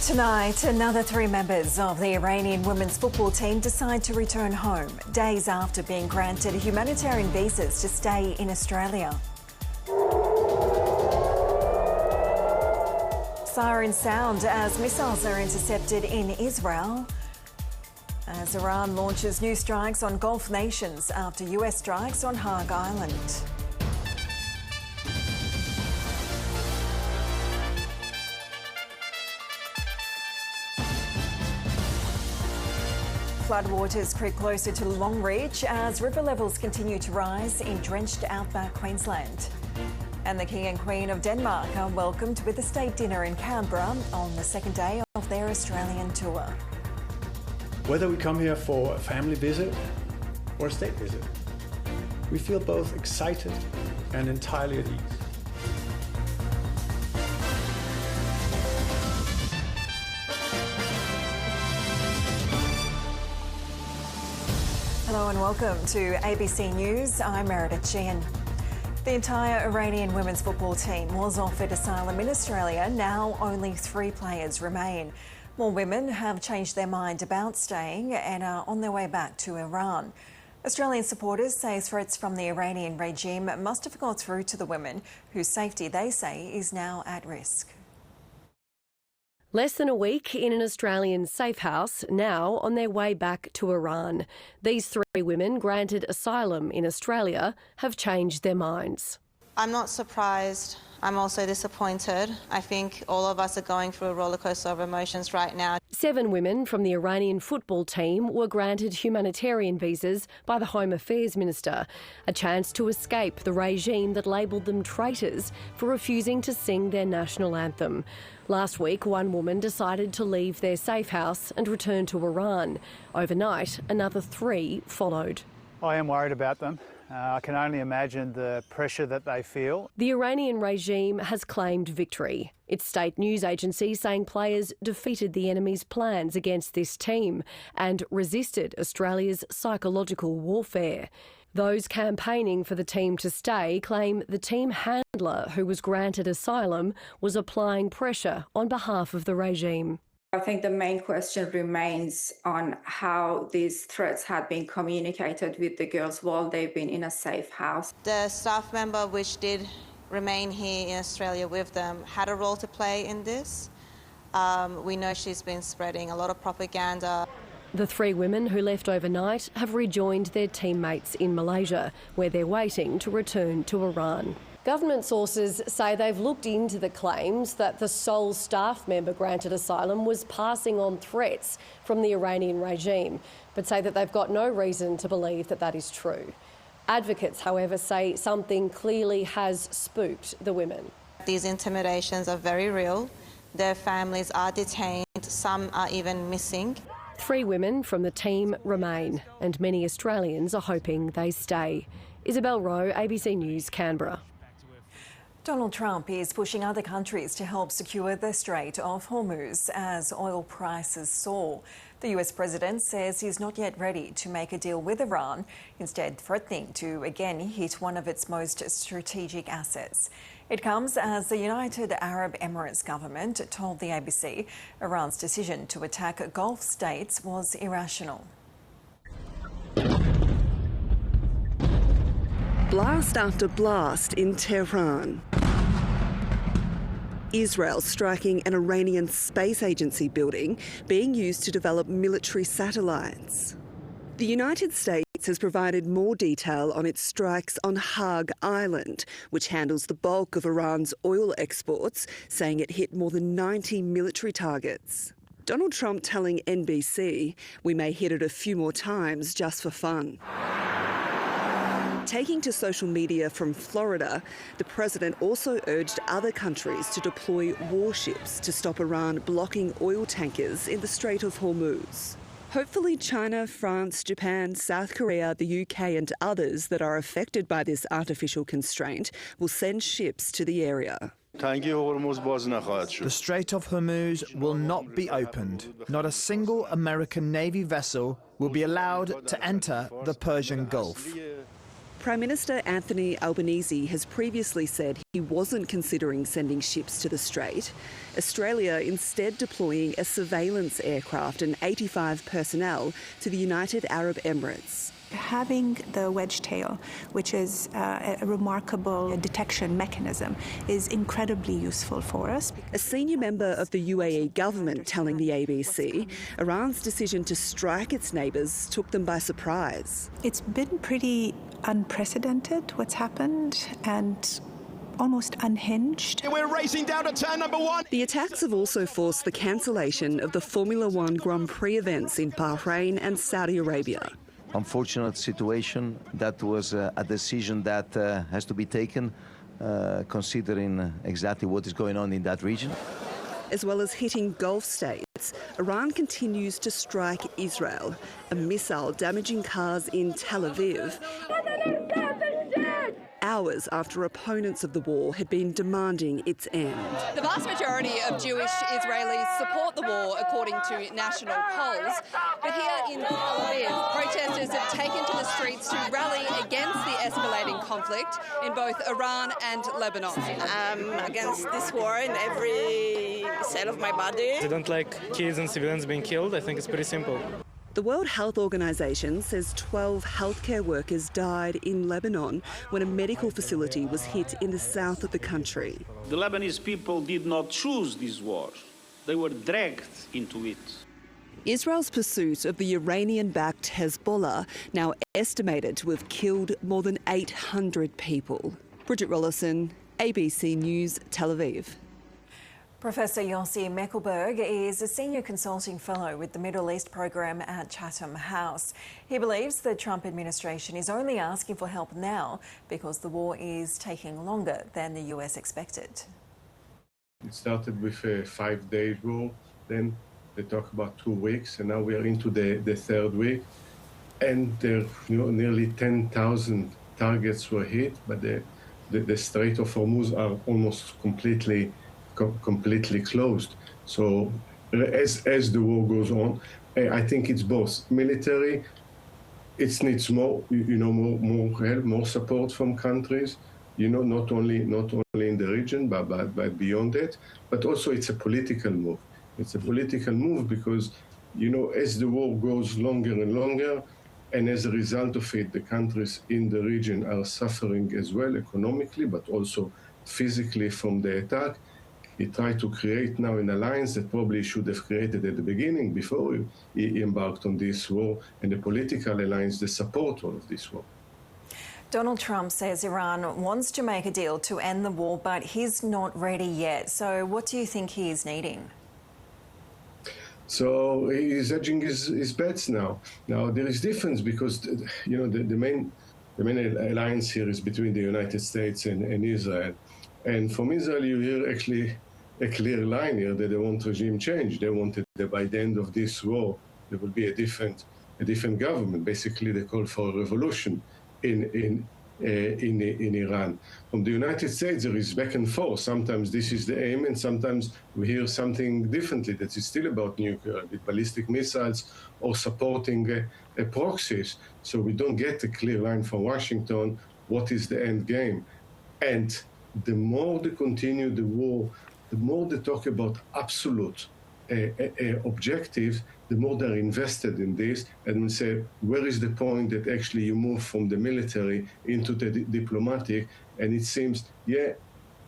Tonight, another 3 members of the Iranian women's football team decide to return home, days after being granted humanitarian visas to stay in Australia. Sirens sound as missiles are intercepted in Israel. As Iran launches new strikes on Gulf nations after US strikes on Hague Island. Floodwaters creep closer to Longreach as river levels continue to rise in drenched outback Queensland. And the King and Queen of Denmark are welcomed with a state dinner in Canberra on the second day of their Australian tour. Whether we come here for a family visit or a state visit, we feel both excited and entirely at ease. Hello and welcome to ABC News. I'm Meredith, Sheehan. The entire Iranian women's football team was offered asylum in Australia. Now only 3 players remain. More women have changed their mind about staying and are on their way back to Iran. Australian supporters say threats from the Iranian regime must have got through to the women, whose safety they say is now at risk. Less than a week in an Australian safe house, now on their way back to Iran. These 3 women granted asylum in Australia have changed their minds. I'm not surprised. I'm also disappointed. I think all of us are going through a rollercoaster of emotions right now. 7 women from the Iranian football team were granted humanitarian visas by the Home Affairs Minister, a chance to escape the regime that labelled them traitors for refusing to sing their national anthem. Last week, 1 woman decided to leave their safe house and return to Iran. Overnight, another 3 followed. I am worried about them. I can only imagine the pressure that they feel. The Iranian regime has claimed victory. Its state news agency saying players defeated the enemy's plans against this team and resisted Australia's psychological warfare. Those campaigning for the team to stay claim the team handler who was granted asylum was applying pressure on behalf of the regime. I think the main question remains on how these threats had been communicated with the girls while they've been in a safe house. The staff member which did remain here in Australia with them had a role to play in this. We know she's been spreading a lot of propaganda. The 3 women who left overnight have rejoined their teammates in Malaysia, where they're waiting to return to Iran. Government sources say they've looked into the claims that the sole staff member granted asylum was passing on threats from the Iranian regime, but say that they've got no reason to believe that that is true. Advocates, however, say something clearly has spooked the women. These intimidations are very real. Their families are detained, some are even missing. 3 women from the team remain, and many Australians are hoping they stay. Isabel Rowe, ABC News, Canberra. Donald Trump is pushing other countries to help secure the Strait of Hormuz as oil prices soar. The US president says he's not yet ready to make a deal with Iran, instead threatening to again hit one of its most strategic assets. It comes as the United Arab Emirates government told the ABC Iran's decision to attack Gulf states was irrational. Blast after blast in Tehran. Israel striking an Iranian space agency building being used to develop military satellites. The United States has provided more detail on its strikes on Hague Island, which handles the bulk of Iran's oil exports, saying it hit more than 90 military targets. Donald Trump telling NBC, "We may hit it a few more times just for fun." Taking to social media from Florida, the president also urged other countries to deploy warships to stop Iran blocking oil tankers in the Strait of Hormuz. Hopefully China, France, Japan, South Korea, the UK and others that are affected by this artificial constraint will send ships to the area. The Strait of Hormuz will not be opened. Not a single American Navy vessel will be allowed to enter the Persian Gulf. Prime Minister Anthony Albanese has previously said he wasn't considering sending ships to the Strait. Australia instead deploying a surveillance aircraft and 85 personnel to the United Arab Emirates. Having the wedge tail, which is a remarkable detection mechanism, is incredibly useful for us. A senior member of the UAE government telling the ABC Iran's decision to strike its neighbours took them by surprise. It's been pretty unprecedented what's happened, and almost unhinged. We're racing down to turn number 1. The attacks have also forced the cancellation of the Formula One Grand Prix events in Bahrain and Saudi Arabia. Unfortunate situation. That was a decision that has to be taken considering exactly what is going on in that region. As well as hitting Gulf states, Iran continues to strike Israel, a missile damaging cars in Tel Aviv, hours after opponents of the war had been demanding its end. The vast majority of Jewish Israelis support the war, according to national polls. But here in Tel Aviv, protesters have taken to the streets to rally against the escalating conflict in both Iran and Lebanon. I'm against this war in every cell of my body. I don't like kids and civilians being killed. I think it's pretty simple. The World Health Organization says 12 healthcare workers died in Lebanon when a medical facility was hit in the south of the country. The Lebanese people did not choose this war. They were dragged into it. Israel's pursuit of the Iranian-backed Hezbollah now estimated to have killed more than 800 people. Bridget Rollison, ABC News, Tel Aviv. Professor Yossi Meckelberg is a senior consulting fellow with the Middle East program at Chatham House. He believes the Trump administration is only asking for help now because the war is taking longer than the US expected. It started with a 5-day war, then they talk about 2 weeks, and now we are into the third week. And there, nearly 10,000 targets were hit, but the Strait of Hormuz are almost completely closed. So as the war goes on, I think it's both military. It needs more, more help, more support from countries. Not only in the region, but beyond that. But also, it's a political move. It's a political move because, as the war goes longer and longer, and as a result of it, the countries in the region are suffering as well economically, but also physically from the attack. He tried to create now an alliance that probably should have created at the beginning before he embarked on this war, and a political alliance that supports all of this war. Donald Trump says Iran wants to make a deal to end the war, but he's not ready yet. So what do you think he is needing? So he's hedging his bets now. Now there is difference because the main alliance here is between the United States and Israel. And from Israel, you hear actually a clear line here that they want regime change. They wanted that by the end of this war, there will be a different government. Basically, they call for a revolution in Iran. From the United States, there is back and forth. Sometimes this is the aim, and sometimes we hear something differently that is still about nuclear, with ballistic missiles or supporting proxies. So we don't get a clear line from Washington. What is the end game? And the more they continue the war, the more they talk about absolute objectives, the more they're invested in this, and we say, where is the point that actually you move from the military into the diplomatic? And it seems,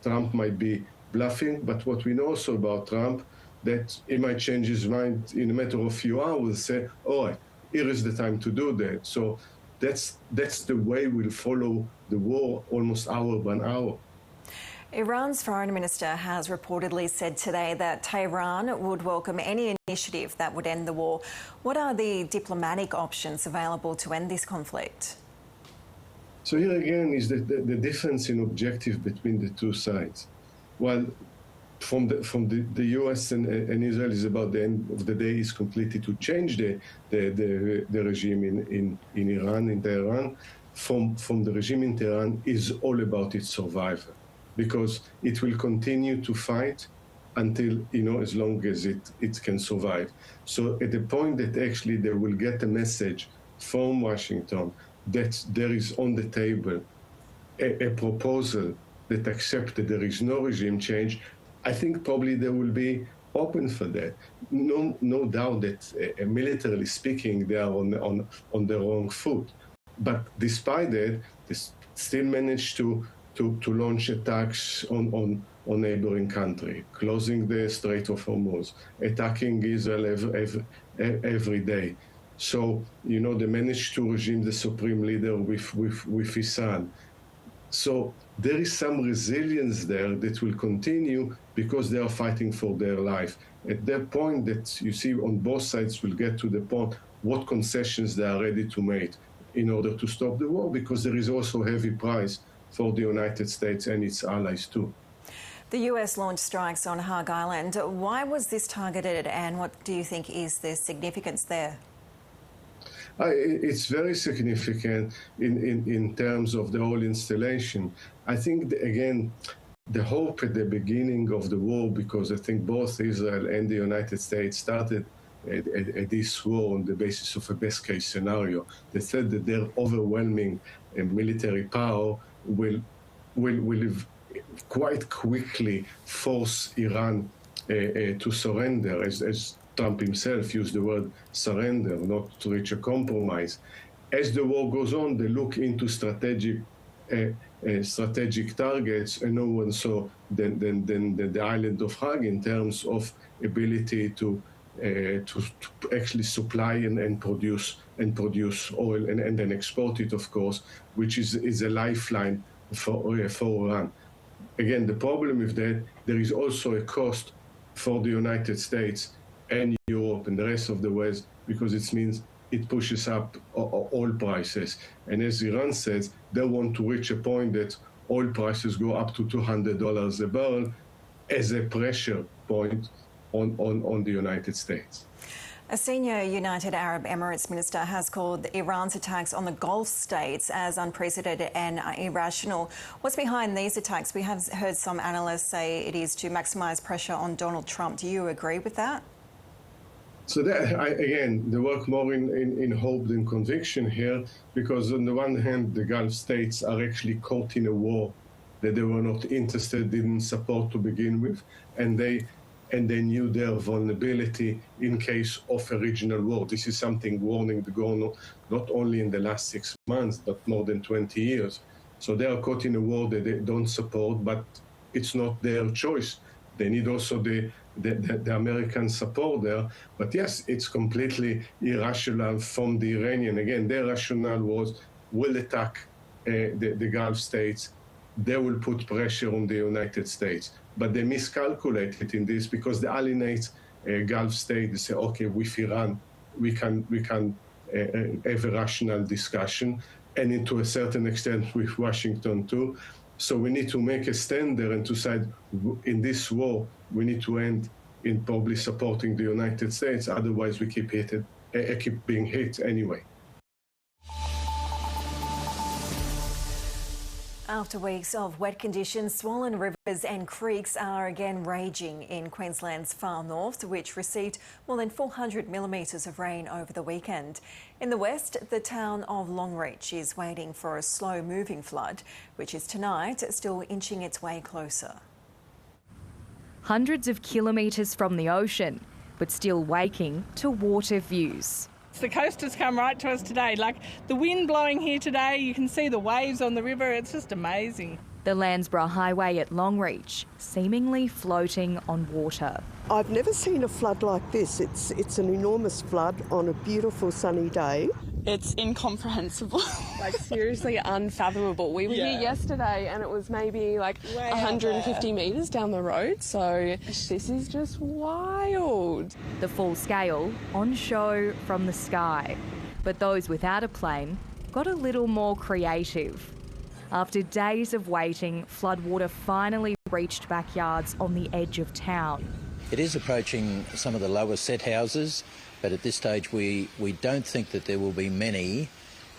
Trump might be bluffing, but what we know also about Trump, that he might change his mind in a matter of a few hours, say, all right, here is the time to do that. So that's the way we'll follow the war almost hour by hour. Iran's foreign minister has reportedly said today that Tehran would welcome any initiative that would end the war. What are the diplomatic options available to end this conflict? So here again is the difference in objective between the two sides. While from the US and Israel is about the end of the day is completely to change the regime in Iran, in Tehran, from the regime in Tehran is all about its survival. Because it will continue to fight until, as long as it can survive. So at the point that actually they will get a message from Washington that there is on the table a proposal that accepts that there is no regime change, I think probably they will be open for that. No doubt that militarily speaking, they are on the wrong foot. But despite that, they still managed to launch attacks on neighboring country, closing the Strait of Hormuz, attacking Israel every day. So, they managed to regime the supreme leader with his son. So there is some resilience there that will continue because they are fighting for their life. At that point that you see on both sides will get to the point what concessions they are ready to make in order to stop the war, because there is also a heavy price for the United States and its allies too. The US launched strikes on Hague Island. Why was this targeted, and what do you think is the significance there? It's very significant in terms of the whole installation. I think, again, the hope at the beginning of the war, because I think both Israel and the United States started this war on the basis of a best-case scenario. They said that their overwhelming military power will quite quickly force Iran to surrender, as Trump himself used the word surrender, not to reach a compromise. As the war goes on, they look into strategic targets, and no one saw than the island of Hague in terms of ability to actually supply and produce oil and then export it, of course, which is a lifeline for Iran. Again, the problem with that, there is also a cost for the United States and Europe and the rest of the West, because it means it pushes up oil prices. And as Iran says, they want to reach a point that oil prices go up to $200 a barrel as a pressure point on the United States. A senior United Arab Emirates minister has called Iran's attacks on the Gulf states as unprecedented and irrational. What's behind these attacks? We have heard some analysts say it is to maximise pressure on Donald Trump. Do you agree with that? So again, they work more in hope than conviction here, because on the one hand, the Gulf states are actually caught in a war that they were not interested, didn't support to begin with, and they knew their vulnerability in case of a regional war. This is something warning to go on not only in the last 6 months, but more than 20 years. So they are caught in a war that they don't support, but it's not their choice. They need also the American support there. But yes, it's completely irrational from the Iranian. Again, their rationale was, we'll attack the Gulf states. They will put pressure on the United States. But they miscalculated in this, because they alienate Gulf states. They say, okay, with Iran, we can have a rational discussion, and to a certain extent with Washington too. So we need to make a stand there and to say, in this war, we need to end in probably supporting the United States. Otherwise, we keep being hit anyway. After weeks of wet conditions, swollen rivers and creeks are again raging in Queensland's far north, which received more than 400 millimetres of rain over the weekend. In the west, the town of Longreach is waiting for a slow-moving flood, which is tonight still inching its way closer. Hundreds of kilometres from the ocean, but still waking to water views. The coast has come right to us today. Like the wind blowing here today, you can see the waves on the river. It's just amazing. The Landsborough Highway at Longreach, seemingly floating on water. I've never seen a flood like this. It's an enormous flood on a beautiful sunny day. It's incomprehensible. Like seriously unfathomable. We were here yesterday and it was maybe like 150 metres down the road, so this is just wild. The full scale on show from the sky. But those without a plane got a little more creative. After days of waiting, floodwater finally reached backyards on the edge of town. It is approaching some of the lower set houses, but at this stage we don't think that there will be many,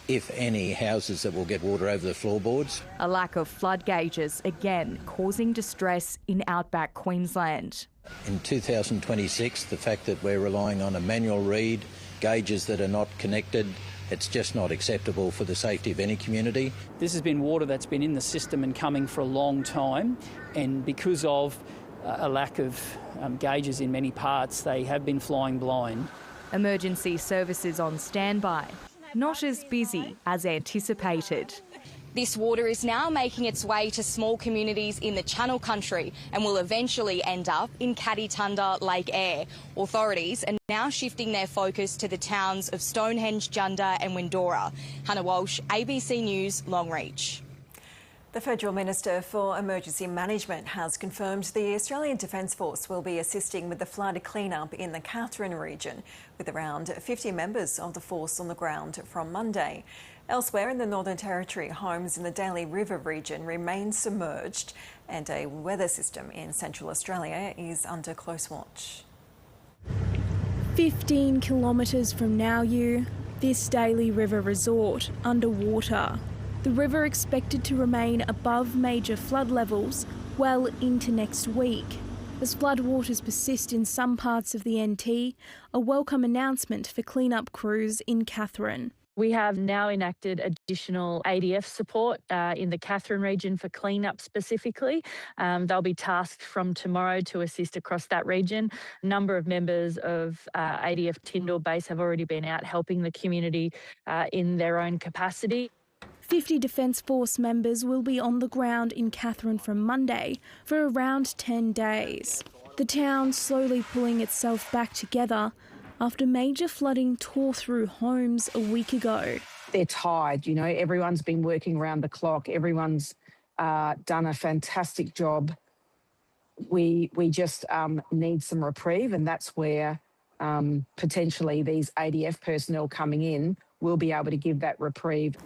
if any, houses that will get water over the floorboards. A lack of flood gauges again causing distress in outback Queensland. In 2026, the fact that we're relying on a manual read, gauges that are not connected, It's just not acceptable for the safety of any community. This has been water that's been in the system and coming for a long time, and because of a lack of gauges in many parts, they have been flying blind. Emergency services on standby, not as busy as anticipated. This water is now making its way to small communities in the Channel Country and will eventually end up in Kaditunda Lake Eyre. Authorities are now shifting their focus to the towns of Stonehenge, Junda and Windora. Hannah Walsh, ABC News, Longreach. The Federal Minister for Emergency Management has confirmed the Australian Defence Force will be assisting with the flood clean-up in the Katherine region, with around 50 members of the force on the ground from Monday. Elsewhere in the Northern Territory, homes in the Daly River region remain submerged, and a weather system in Central Australia is under close watch. 15 kilometres from Nauru, this Daly River resort underwater. The river expected to remain above major flood levels well into next week. As floodwaters persist in some parts of the NT, a welcome announcement for clean-up crews in Katherine. We have now enacted additional ADF support in the Katherine region for clean-up specifically. They'll be tasked from tomorrow to assist across that region. A number of members of ADF Tyndall Base have already been out helping the community in their own capacity. 50 Defence Force members will be on the ground in Katherine from Monday for around 10 days. The town slowly pulling itself back together after major flooding tore through homes a week ago. They're tired, you know, everyone's been working around the clock, everyone's done a fantastic job. We just need some reprieve, and that's where potentially these ADF personnel coming in will be able to give that reprieve.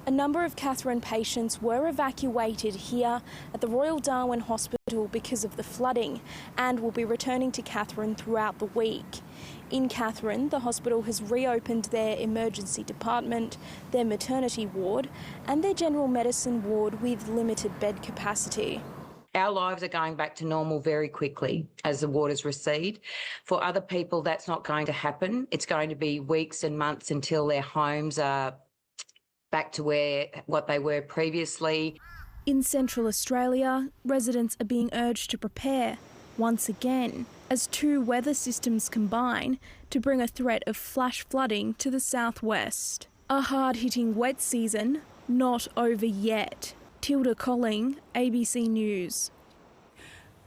A number of Katherine patients were evacuated here at the Royal Darwin Hospital because of the flooding and will be returning to Katherine throughout the week. In Katherine, the hospital has reopened their emergency department, their maternity ward and their general medicine ward with limited bed capacity. Our lives are going back to normal very quickly as the waters recede. For other people, that's not going to happen. It's going to be weeks and months until their homes are back to what they were previously. In Central Australia, residents are being urged to prepare once again as two weather systems combine to bring a threat of flash flooding to the southwest. A hard-hitting wet season not over yet. Tilda Colling, ABC News.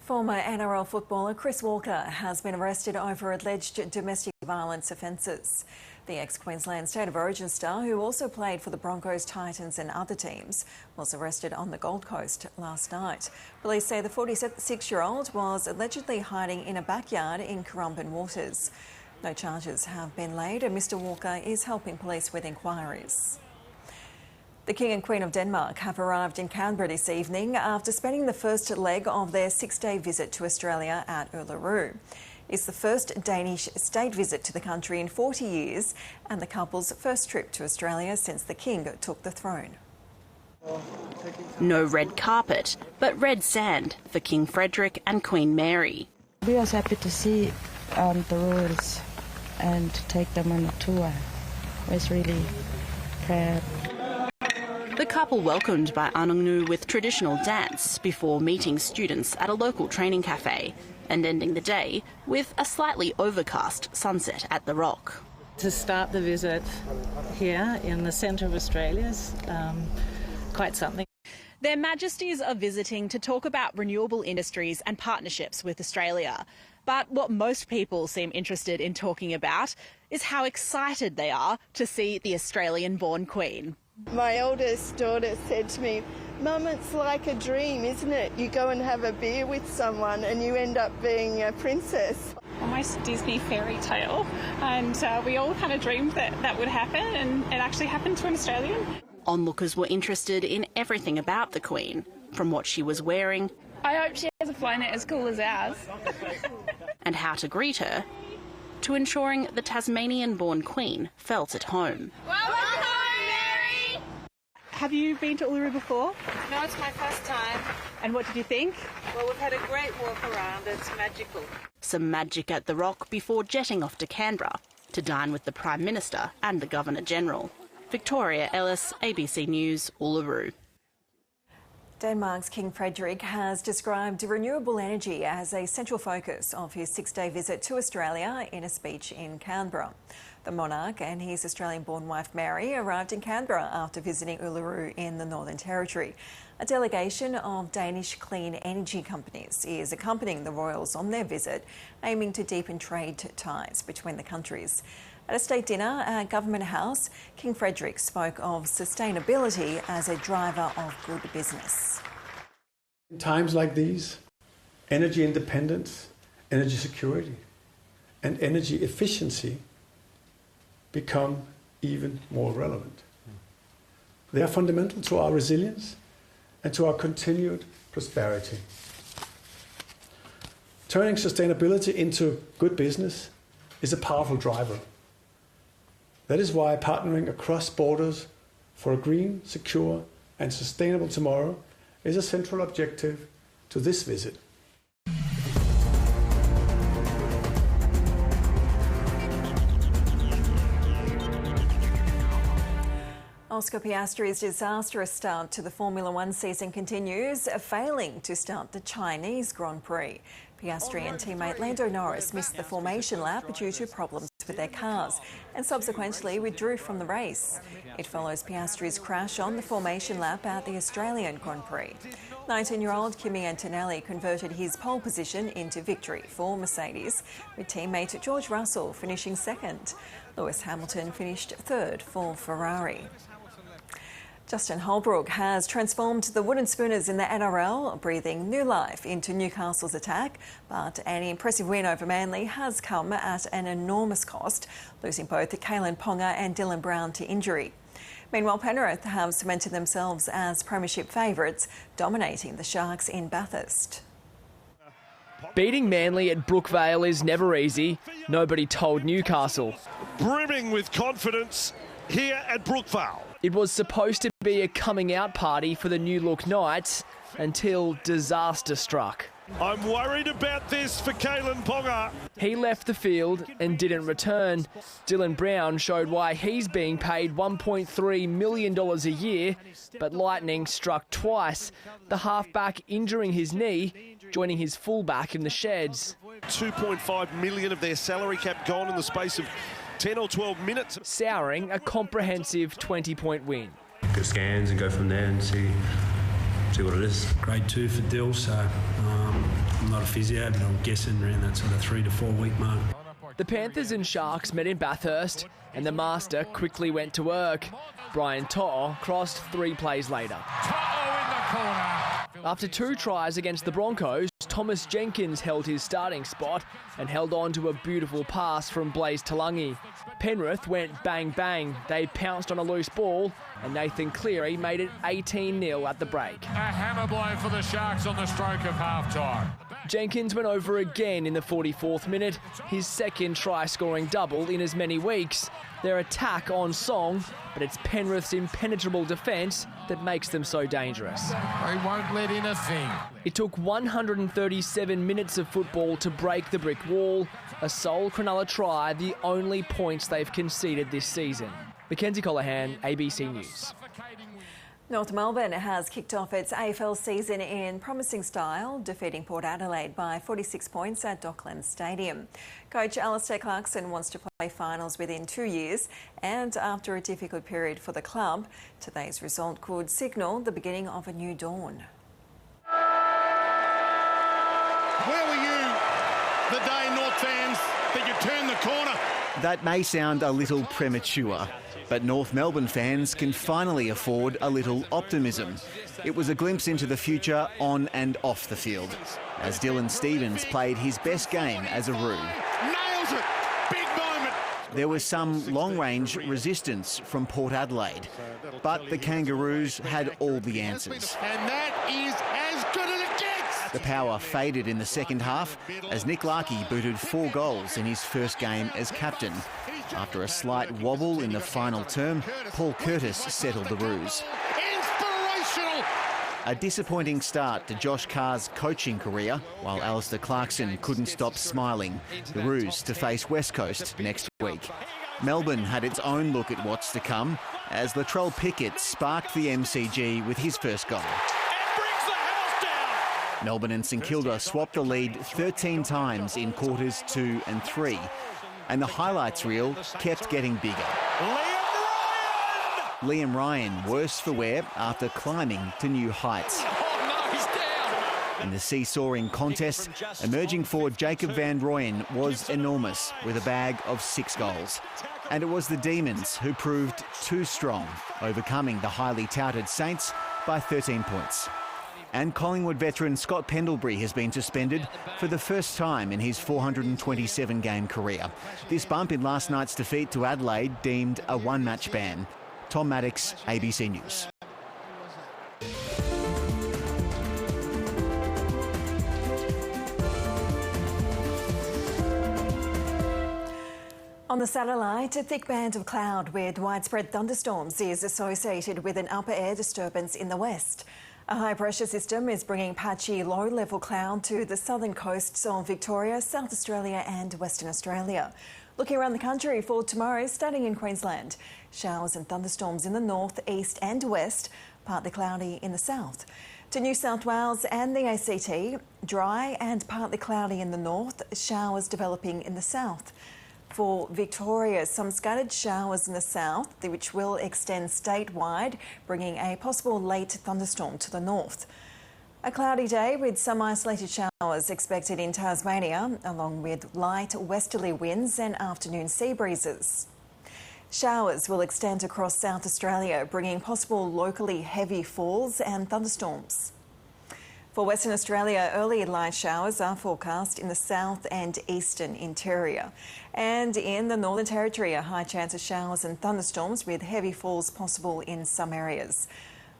Former NRL footballer Chris Walker has been arrested over alleged domestic violence offences. The ex-Queensland State of Origin star, who also played for the Broncos, Titans and other teams, was arrested on the Gold Coast last night. Police say the 46-year-old was allegedly hiding in a backyard in Currumbin waters. No charges have been laid and Mr Walker is helping police with inquiries. The King and Queen of Denmark have arrived in Canberra this evening after spending the first leg of their 6-day visit to Australia at Uluru. It's the first Danish state visit to the country in 40 years and the couple's first trip to Australia since the King took the throne. No red carpet, but red sand for King Frederick and Queen Mary. We are happy to see the royals and to take them on a tour. I was really proud. The couple welcomed by Anungnu with traditional dance before meeting students at a local training cafe and ending the day with a slightly overcast sunset at the Rock. To start the visit here in the centre of Australia is quite something. Their Majesties are visiting to talk about renewable industries and partnerships with Australia. But what most people seem interested in talking about is how excited they are to see the Australian-born Queen. My oldest daughter said to me, "Mum, it's like a dream, isn't it? You go and have a beer with someone and you end up being a princess." Almost Disney fairy tale, and we all kind of dreamed that would happen, and it actually happened to an Australian. Onlookers were interested in everything about the Queen, from what she was wearing. I hope she has a planet as cool as ours. And how to greet her, to ensuring the Tasmanian-born Queen felt at home. Have you been to Uluru before? No, it's my first time. And what did you think? Well, we've had a great walk around. It's magical. Some magic at the Rock before jetting off to Canberra to dine with the Prime Minister and the Governor-General. Victoria Ellis, ABC News, Uluru. Denmark's King Frederik has described renewable energy as a central focus of his 6-day visit to Australia in a speech in Canberra. The monarch and his Australian-born wife Mary arrived in Canberra after visiting Uluru in the Northern Territory. A delegation of Danish clean energy companies is accompanying the royals on their visit, aiming to deepen trade ties between the countries. At a state dinner at Government House, King Frederik spoke of sustainability as a driver of good business. In times like these, energy independence, energy security, and energy efficiency become even more relevant. They are fundamental to our resilience and to our continued prosperity. Turning sustainability into good business is a powerful driver. That is why partnering across borders for a green, secure and sustainable tomorrow is a central objective to this visit. Oscar Piastri's disastrous start to the Formula One season continues, failing to start the Chinese Grand Prix. Piastri and teammate Lando Norris missed the formation lap due to problems with their cars and subsequently withdrew from the race. It follows Piastri's crash on the formation lap at the Australian Grand Prix. 19-year-old Kimi Antonelli converted his pole position into victory for Mercedes, with teammate George Russell finishing second. Lewis Hamilton finished third for Ferrari. Justin Holbrook has transformed the Wooden Spooners in the NRL, breathing new life into Newcastle's attack. But an impressive win over Manly has come at an enormous cost, losing both Kalen Ponga and Dylan Brown to injury. Meanwhile, Penrith have cemented themselves as premiership favourites, dominating the Sharks in Bathurst. Beating Manly at Brookvale is never easy. Nobody told Newcastle. Brimming with confidence here at Brookvale. It was supposed to be a coming out party for the New Look Knights until disaster struck. I'm worried about this for Kalen Ponga. He left the field and didn't return. Dylan Brown showed why he's being paid $1.3 million a year, but lightning struck twice, the halfback injuring his knee, joining his fullback in the sheds. $2.5 million of their salary cap gone in the space of 10 or 12 minutes. Souring a comprehensive 20-point win. Get scans and go from there and see what it is. Grade 2 for Dill, so I'm not a physio, but I'm guessing around that sort of 3 to 4 week mark. The Panthers and Sharks met in Bathurst and the Master quickly went to work. Brian To'o crossed 3 plays later. To'o in the corner. After 2 tries against the Broncos, Thomas Jenkins held his starting spot and held on to a beautiful pass from Blaze Talangi. Penrith went bang bang. They pounced on a loose ball and Nathan Cleary made it 18-0 at the break. A hammer blow for the Sharks on the stroke of half-time. Jenkins went over again in the 44th minute, his second try-scoring double in as many weeks. Their attack on song, but it's Penrith's impenetrable defence that makes them so dangerous. They won't let in a thing. It took 137 minutes of football to break the brick wall, a sole Cronulla try, the only points they've conceded this season. Mackenzie Colohan, ABC News. North Melbourne has kicked off its AFL season in promising style, defeating Port Adelaide by 46 points at Docklands Stadium. Coach Alistair Clarkson wants to play finals within 2 years, and after a difficult period for the club, today's result could signal the beginning of a new dawn. Where were you the day, North fans, that you turned the corner? That may sound a little premature, but North Melbourne fans can finally afford a little optimism. It was a glimpse into the future on and off the field, as Dylan Stephens played his best game as a Roo. Nails it! Big moment! There was some long-range resistance from Port Adelaide, but the Kangaroos had all the answers. And that is as good as it gets! The power faded in the second half as Nick Larkey booted 4 goals in his first game as captain. After a slight wobble in the final term, Paul Curtis settled the Roos. Inspirational! A disappointing start to Josh Carr's coaching career, while Alistair Clarkson couldn't stop smiling. The Roos to face West Coast next week. Melbourne had its own look at what's to come as Latrell Pickett sparked the MCG with his first goal. Melbourne and St Kilda swapped the lead 13 times in quarters 2 and 3, and the highlights reel kept getting bigger. Liam Ryan worse for wear after climbing to new heights. In the seesawing contest, emerging forward Jacob van Rooyen was enormous with a bag of 6 goals. And it was the Demons who proved too strong, overcoming the highly touted Saints by 13 points. And Collingwood veteran Scott Pendlebury has been suspended for the first time in his 427-game career. This bump in last night's defeat to Adelaide deemed a one-match ban. Tom Maddox, ABC News. On the satellite, a thick band of cloud with widespread thunderstorms is associated with an upper air disturbance in the west. A high-pressure system is bringing patchy low-level cloud to the southern coasts of Victoria, South Australia and Western Australia. Looking around the country for tomorrow, starting in Queensland, showers and thunderstorms in the north, east and west, partly cloudy in the south. To New South Wales and the ACT, dry and partly cloudy in the north, showers developing in the south. For Victoria, some scattered showers in the south, which will extend statewide, bringing a possible late thunderstorm to the north. A cloudy day with some isolated showers expected in Tasmania, along with light westerly winds and afternoon sea breezes. Showers will extend across South Australia, bringing possible locally heavy falls and thunderstorms. For Western Australia, early light showers are forecast in the south and eastern interior. And in the Northern Territory, a high chance of showers and thunderstorms with heavy falls possible in some areas.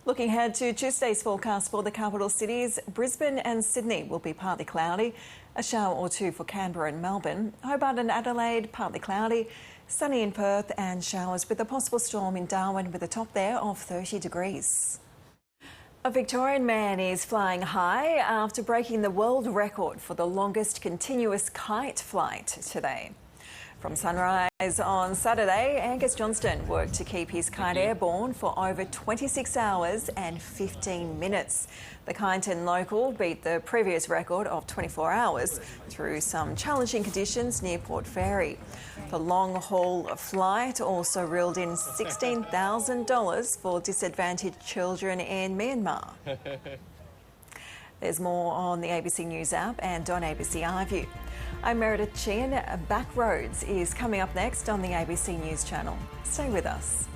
Looking ahead to Tuesday's forecast for the capital cities, Brisbane and Sydney will be partly cloudy, a shower or two for Canberra and Melbourne. Hobart and Adelaide, partly cloudy, sunny in Perth and showers with a possible storm in Darwin with a top there of 30 degrees. A Victorian man is flying high after breaking the world record for the longest continuous kite flight today. From sunrise on Saturday, Angus Johnston worked to keep his kite airborne for over 26 hours and 15 minutes. The Kyneton local beat the previous record of 24 hours through some challenging conditions near Port Fairy. The long-haul flight also reeled in $16,000 for disadvantaged children in Myanmar. There's more on the ABC News app and on ABC iView. I'm Meredith. Sheehan. Back Roads is coming up next on the ABC News channel. Stay with us.